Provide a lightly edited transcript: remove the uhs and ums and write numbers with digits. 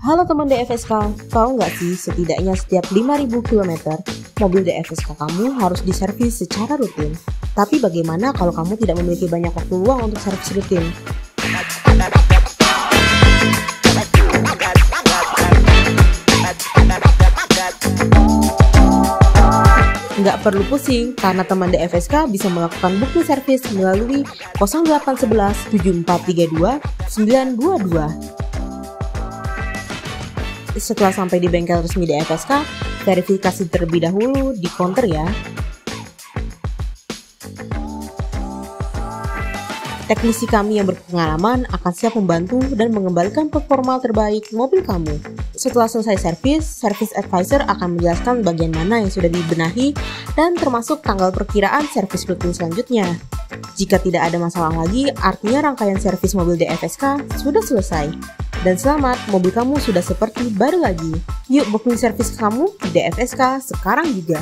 Halo teman DFSK, tahu nggak sih setidaknya setiap 5.000 km, mobil DFSK kamu harus diservis secara rutin. Tapi bagaimana kalau kamu tidak memiliki banyak waktu luang untuk servis rutin? Nggak perlu pusing, karena teman DFSK bisa melakukan booking servis melalui 0811 7432 922. Setelah sampai di bengkel resmi DFSK, verifikasi terlebih dahulu di counter ya. Teknisi kami yang berpengalaman akan siap membantu dan mengembalikan performa terbaik mobil kamu. Setelah selesai servis, service advisor akan menjelaskan bagian mana yang sudah dibenahi dan termasuk tanggal perkiraan servis rutin selanjutnya. Jika tidak ada masalah lagi, artinya rangkaian servis mobil DFSK sudah selesai. Dan selamat, mobil kamu sudah seperti baru lagi. Yuk booking servis kamu di DFSK sekarang juga.